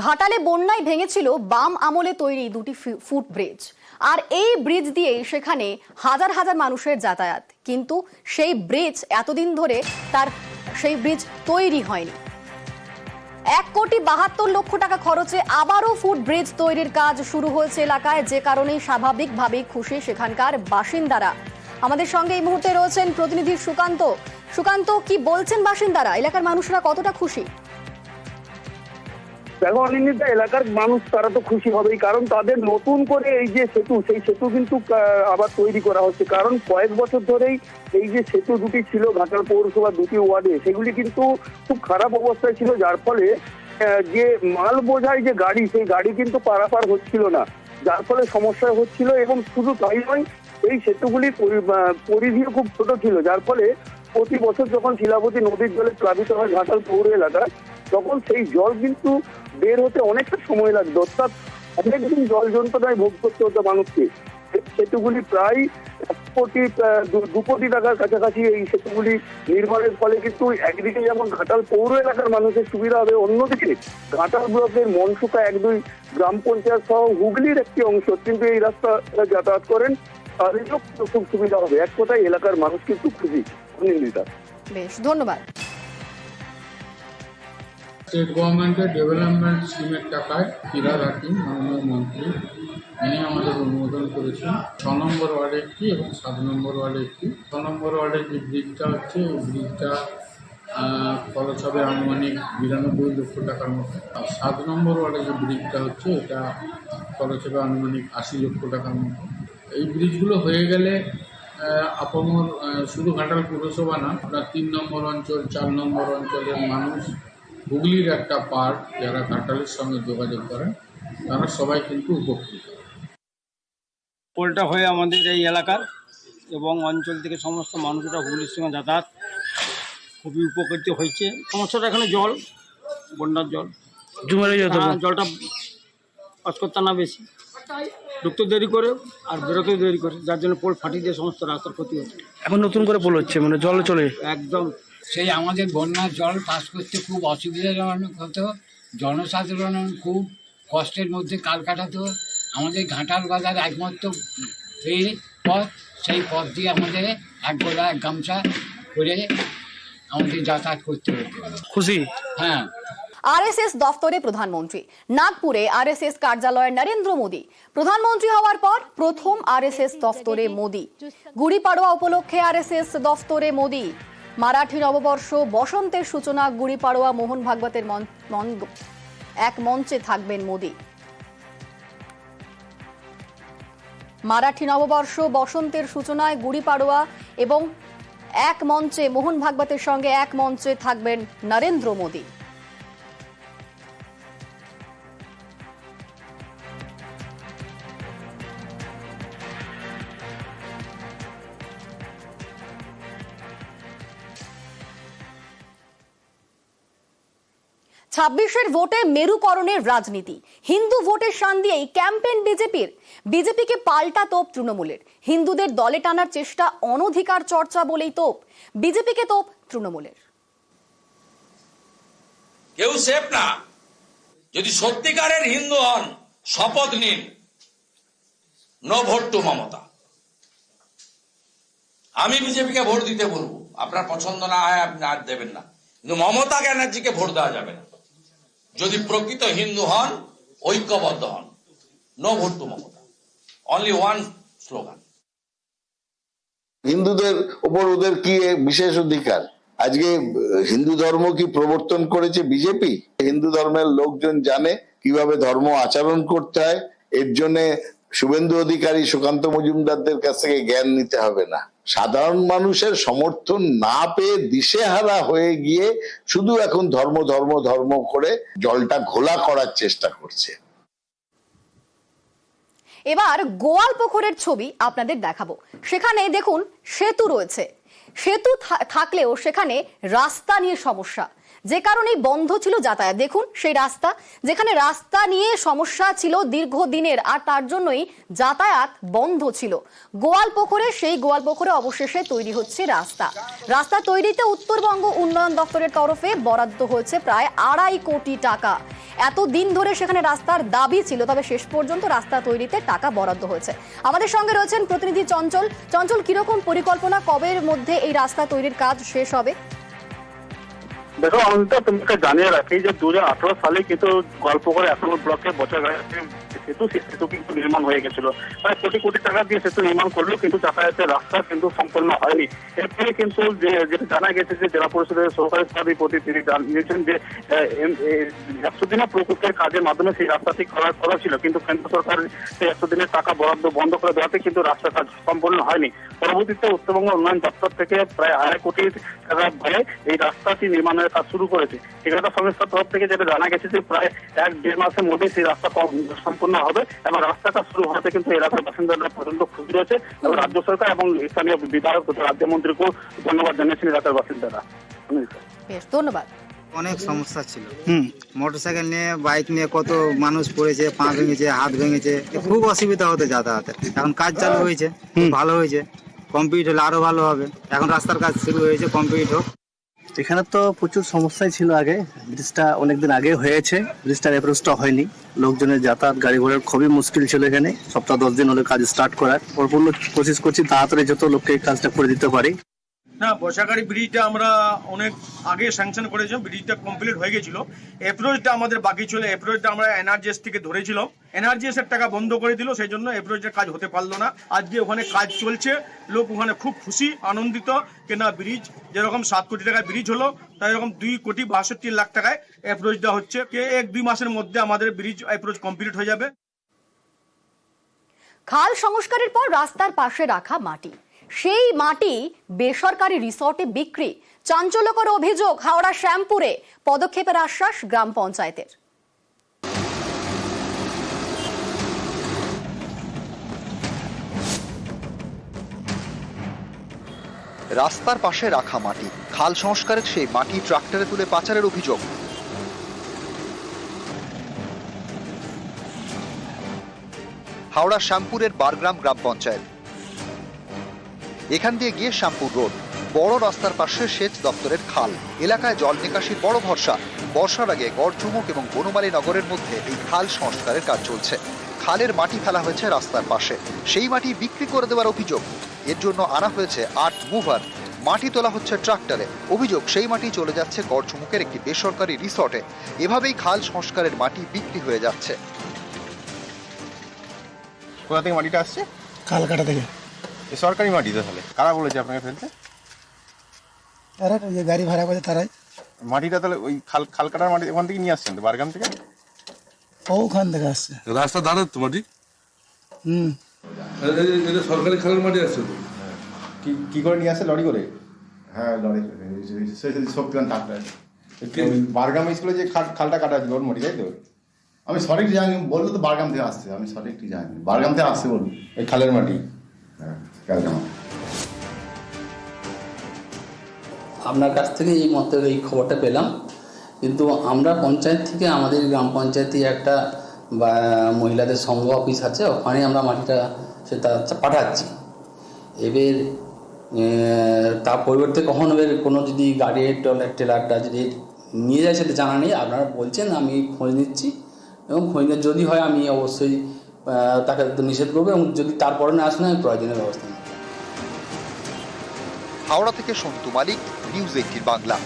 ঘাটালে বন্যায় ভেঙেছিল বাম আমলে তৈরি দুটি ফুট ব্রিজ, আর এই ব্রিজ দিয়ে সেখানে হাজার হাজার মানুষের যাতায়াত। কিন্তু সেই ব্রিজ এতদিন ধরে সেই ব্রিজ তৈরি হয়নি। 1,72,00,000 টাকা খরচে আবারও ফুট ব্রিজ তৈরির কাজ শুরু হয়েছে এলাকায়, যে কারণে স্বাভাবিকভাবেই খুশি সেখানকার বাসিন্দারা। আমাদের সঙ্গে এই মুহূর্তে রয়েছেন প্রতিনিধি সুকান্ত। সুকান্ত, কি বলছেন বাসিন্দারা? এলাকার মানুষরা কতটা খুশি? দেখো অনিন্দিতা, এলাকার মানুষ তারা তো খুশি হবেই, কারণ তাদের নতুন করে এই যে সেতু, সেই সেতু কিন্তু আবার তৈরি করা হচ্ছে। কারণ কয়েক বছর ধরেই এই যে সেতু দুটি ছিল ঘাটাল পৌরসভা দুটি ওয়ার্ডে, সেগুলি কিন্তু খুব খারাপ অবস্থায় ছিল, যার ফলে যে মাল বোঝাই যে গাড়ি, সেই গাড়ি কিন্তু পারাপার হচ্ছিল না, যার ফলে সমস্যা হচ্ছিল। এবং শুধু তাই নয়, এই সেতুগুলির পরিধিও খুব ছোট ছিল, যার ফলে প্রতি বছর যখন শিলাবতী নদীর জলে প্লাবিত হয় ঘাটাল পৌর এলাকা, তখন সেই জল কিন্তু বের হতে অনেকটা সময় লাগতো, অর্থাৎ অনেকদিন জল যন্ত্রণায় ভোগ করতে হতো মানুষকে। সেতুগুলি প্রায় 2 কোটি টাকার কাছাকাছি এই সেতুগুলি নির্মাণের ফলে কিন্তু একদিকে যেমন ঘাটাল পৌর এলাকার মানুষের সুবিধা হবে, অন্যদিকে ঘাটাল ব্লকের মনসুকা 1-2 গ্রাম পঞ্চায়েত সহ হুগলির একটি অংশ কিন্তু এই রাস্তা যাতায়াত করেন, তাদেরও খুব সুবিধা হবে। এক কথায় এলাকার মানুষ কিন্তু খুশি। বেশ, ধন্যবাদ। স্টেট গভর্নমেন্টের ডেভেলপমেন্ট স্কিমের টাকায় ফিরাদ হাকিম মাননীয় মন্ত্রী ইনি আমাদের অনুমোদন করেছেন 6 নম্বর ওয়ার্ডে একটি এবং 7 নম্বর ওয়ার্ডে একটি। 6 নম্বর ওয়ার্ডের যে ব্রিজটা হচ্ছে, এই ব্রিজটা খরচ হবে আনুমানিক 92 লক্ষ টাকার মতো। আর 7 নম্বর ওয়ার্ডে যে ব্রিজটা হচ্ছে, এটা খরচ হবে আনুমানিক 80 লক্ষ টাকার মতো। এই ব্রিজগুলো হয়ে গেলে আপামর শুধু ঘাটাল পৌরসভা না, আপনার 3 নম্বর অঞ্চল, 4 নম্বর অঞ্চলের মানুষ, হুগলির একটা পার্ট যারা ঘাটালের সঙ্গে যোগাযোগ করেন, তারা সবাই কিন্তু উপকৃত। পোলটা হয়ে আমাদের এই এলাকার এবং অঞ্চল থেকে সমস্ত মানুষরা হুগলির সঙ্গে যাতায়াত খুবই উপকৃত হয়েছে। সমস্যাটা এখানে জল, বন্যার জল, জলটা পাস করতে না বেশি, ঢুকতে দেরি করে আর বেরোতেও দেরি করে, যার জন্য পোল ফাটিয়ে দিয়ে সমস্ত রাস্তার ক্ষতি হচ্ছে। এখন নতুন করে পোল হচ্ছে, মানে জল চলে একদম। সেই আমাদের বন্যার জল পাস করতে খুব অসুবিধাজনক হতো, জনসাধারণ খুব কষ্টের মধ্যে কাল কাটাতো। আমাদের ঘাটাল বাজার একমাত্র এই পথ, সেই পথ দিয়ে আমাদের এক গোলা এক গামছা করে আমাদের যাতায়াত করতে হতো। খুশি? হ্যাঁ। আরএসএস দফতরে প্রধানমন্ত্রী, নাগপুরে আরএসএস কার্যালয়ে নরেন্দ্র মোদী। প্রধানমন্ত্রী হওয়ার পর প্রথম আরএসএস দফতরে মোদী। গুড়ি পাড়োয়া উপলক্ষে আরএসএস দফতরে মোদী। মারাঠি নববর্ষ, বসন্তের সূচনা, গুড়ি পাড়োয়া, মোহন ভাগবতের এক মঞ্চে থাকবেন মোদী। মারাঠি নববর্ষ, বসন্তের সূচনায় গুড়ি পাড়োয়া এবং এক মঞ্চে মোহন ভাগবতের সঙ্গে এক মঞ্চে থাকবেন নরেন্দ্র মোদী। 26-এর ভোটে মেরুকরণের রাজনীতি, হিন্দু ভোটের শান দিয়েই ক্যাম্পেইন বিজেপির। বিজেপিকে পাল্টা তোপ তৃণমূলের। হিন্দুদের দলে টানার চেষ্টা অনধিকার চর্চা বলেই তোপ, বিজেপিকে তোপ তৃণমূলের। কেউ সেফ না। যদি সত্যিকারের হিন্দু হন, শপথ নিন, নো ভোট টু মমতা। আমি বিজেপিকে ভোট দিতে বলবো, আপনার পছন্দ না হয় আপনি আর দেবেন না, কিন্তু মমতা ব্যানার্জিকে ভোট দেওয়া যাবে না। যদি প্রকৃত হিন্দু হন, ঐক্যবদ্ধ হন, no vote to Mamata. Only one slogan. হিন্দুদের উপর ওদের কি বিশেষ অধিকার? আজকে হিন্দু ধর্ম কি প্রবর্তন করেছে বিজেপি? হিন্দু ধর্মের লোকজন জানে কিভাবে ধর্ম আচরণ করতে হয়। এর জন্য শুভেন্দু অধিকারী, সুকান্ত মজুমদারদের কাছ থেকে জ্ঞান নিতে হবে না। সাধারণ মানুষের সমর্থন না পেয়ে দিশেহারা হয়ে গিয়ে শুধু এখন ধর্ম ধর্ম ধর্ম করে জলটা ঘোলা করার চেষ্টা করছে। এবার গোয়ালপুকুরের ছবি আপনাদের দেখাবো। সেখানে দেখুন সেতু রয়েছে, সেতু থাকলেও সেখানে রাস্তা নিয়ে সমস্যা। যে কারণেই বন্ধ ছিল যাতায়াত। দেখুন সেই রাস্তা, যেখানে রাস্তা নিয়ে সমস্যা ছিল দীর্ঘদিনের, আর তার জন্যই যাতায়াত বন্ধ ছিল। গোয়ালপুকুরে, সেই গোয়ালপুকুরে অবশেষে তৈরি হচ্ছে রাস্তা। রাস্তা তৈরিতে উত্তরবঙ্গ উন্নয়ন দপ্তরের তরফে বরাদ্দ হয়েছে প্রায় 2.5 কোটি টাকা। এতদিন ধরে সেখানে রাস্তার দাবি ছিল, তবে শেষ পর্যন্ত রাস্তা তৈরিতে টাকা বরাদ্দ হয়েছে। আমাদের সঙ্গে রয়েছেন প্রতিনিধি চঞ্চল। চঞ্চল, কিরকম পরিকল্পনা, কবের মধ্যে এই রাস্তা তৈরির কাজ শেষ হবে? দেখো অনিতা, তোমাকে জানিয়ে রাখি যে 2018 সালে কিন্তু গোয়ালপুকুর 11 ব্লকে বছরঘাট সেতু, সেই সেতু কিন্তু নির্মাণ হয়ে গেছিল। প্রায় কোটি কোটি টাকা দিয়ে সেতু নির্মাণ করলেও কিন্তু যাতায়াতের রাস্তা কিন্তু সম্পূর্ণ হয়নি। এরপরে কিন্তু যেটা জানা গেছে যে জেলা পরিষদের সহকারী সভাধিপতি তিনি জানিয়েছেন যে 100 দিনের প্রকল্পের কাজের মাধ্যমে সেই রাস্তাটি করা ছিল, কিন্তু কেন্দ্র সরকার সেই 100 দিনের টাকা বরাদ্দ বন্ধ করে দেওয়াতে কিন্তু রাস্তার কাজ সম্পূর্ণ হয়নি। পরবর্তীতে উত্তরবঙ্গ উন্নয়ন দপ্তর থেকে প্রায় 2.5 কোটি টাকা ব্যয়ে এই রাস্তাটি নির্মাণের কাজ শুরু করেছে। ঠিকাদার সংস্থার তরফ থেকে যেটা জানা গেছে যে প্রায় 1-1.5 মাসের মধ্যে সেই রাস্তা সম্পূর্ণ হবে এবং রাস্তাটা শুরু হতে কিন্তু এলাকার বাসিন্দারা পর্যন্ত খুশি রয়েছে এবং রাজ্য সরকার এবং স্থানীয় বিধায়ক তথা রাজ্যমন্ত্রীকেও ধন্যবাদ জানিয়েছেন এলাকার বাসিন্দারা। বেশ, ধন্যবাদ। অনেক সমস্যা ছিল। মোটরসাইকেল নিয়ে, বাইক নিয়ে কত মানুষ পড়েছে, পা ভেঙেছে, হাত ভেঙেছে, খুব অসুবিধা হতে যাতায়াতের। এখন কাজ চালু হয়েছে, ভালো হয়েছে। কমপ্লিট হলে আরো ভালো হবে। এখন রাস্তার কাজ শুরু হয়েছে, কমপ্লিট হোক। এখানে তো প্রচুর সমস্যাই ছিল আগে, ব্রিজটা অনেকদিন আগে হয়েছে, ব্রিজটার অ্যাপ্রোচটা হয়নি। লোকজনের যাতায়াত, গাড়ি ঘোড়ার খুবই মুশকিল ছিল এখানে। সপ্তাহ 10 দিন হলে কাজ স্টার্ট করার পরপূর্ণ কোশিশ করছি তাড়াতাড়ি যত লোককে এই কাজটা করে দিতে পারি। না, বর্ষাকারী ব্রিজটা আমরা অনেক আগে স্যাংশন করেছিলাম, ব্রিজটা কমপ্লিট হয়ে গেছিল। অ্যাপ্রোচটা আমাদের বাকি ছিল, অ্যাপ্রোচটা আমরা এনআরজিএস থেকে ধরেছিলাম, এনআরজিএস এর টাকা বন্ধ করে দিল, সেই জন্য অ্যাপ্রোচের কাজ হতে পারলো না। আজকে ওখানে কাজ চলছে, লোক ওখানে খুব খুশি, আনন্দিত কেনা ব্রিজ যেরকম 7 কোটি টাকায় ব্রিজ হলো, তাই এরকম 2,62,00,000 টাকায় অ্যাপ্রোচটা হচ্ছে। 1-2 মাসের মধ্যে আমাদের ব্রিজ অ্যাপ্রোচ কমপ্লিট হয়ে যাবে। খাল সংস্কারের পর রাস্তার পাশে রাখা মাটি, সেই মাটি বেসরকারি রিসর্টে বিক্রি। চাঞ্চল্যকর অভিযোগ হাওড়া শ্যামপুরে। পদক্ষেপের আশ্বাস গ্রাম পঞ্চায়েতের। রাস্তার পাশে রাখা মাটি, খাল সংস্কারের সেই মাটি ট্রাক্টরে তুলে পাচারের অভিযোগ। হাওড়া শ্যামপুরের বারগ্রাম গ্রাম পঞ্চায়েত। এখান দিয়ে গিয়ে শ্যামপুর রোড, বড় রাস্তার পাশে সেচ দপ্তরের খাল। এলাকায় জল নিকাশির বড় ভরসা। বর্ষার আগে গড়চুমুক এবং বনমালী নগরের মধ্যে এই খাল সংস্কারের কাজ চলছে। খালের মাটি ফেলা হয়েছে রাস্তার পাশে, সেই মাটি বিক্রি করে দেওয়ার অভিযোগ। এর জন্য আনা হয়েছে 8 মুভার, মাটি তোলা হচ্ছে ট্রাক্টরে। অভিযোগ, সেই মাটি চলে যাচ্ছে গড়চুমুকের একটি বেসরকারি রিসর্টে। এভাবেই খাল সংস্কারের মাটি বিক্রি হয়ে যাচ্ছে। কোথা থেকে মাটিটা আসছে? কালকাটা থেকে। সরকারি মাটি তো, তাহলে কারা বলেছে আপনাকে ফেলতে? তারা যে গাড়ি ভাড়া করে তারাই। মাটিটা তাহলে ওই খাল কাটার মাটি ওখান থেকে নিয়ে আসছেন তো, বারগ্রাম থেকে? ওখান থেকে আসছে। রাস্তা ধারে তো মাটি? এটা সরকারি খালের মাটি আসছে তো। কি করে নিয়ে আসছে? লরি করে? হ্যাঁ, লরি শক্তিমান ট্রাক্টর। বারগ্রাম স্কুলে যে খালটা কাটা আছে ওর মাটি, তাই তো? আমি সঠিক জানি, বললো তো বারগ্রাম থেকে আসছে, আমি সঠিক জানি বারগ্রাম থেকে আসছে বলুন। এই খালের মাটি? হ্যাঁ, কালগ্রাম। আপনার কাছ থেকে এই মাত্র এই খবরটা পেলাম, কিন্তু আমরা পঞ্চায়েত থেকে, আমাদের গ্রাম পঞ্চায়েতে একটা মহিলাদের সংঘ অফিস আছে, ওখানে আমরা মাটিটা সেটা পাঠাচ্ছি। এবার তার পরিবর্তে কখন এবার কোনো যদি গাড়ির টেলারটা যদি নিয়ে যায় সেটা জানা নেই। আপনারা বলছেন, আমি খোঁজ নিচ্ছি এবং খোঁজ নিয়ে যদি হয় আমি অবশ্যই তাকে নিষেধ করবো, এবং যদি তারপরে না আসলে আমি প্রয়োজনীয় ব্যবস্থা নেব। হাওড়া থেকে সন্তু মালিক, নিউজ 18 বাংলা।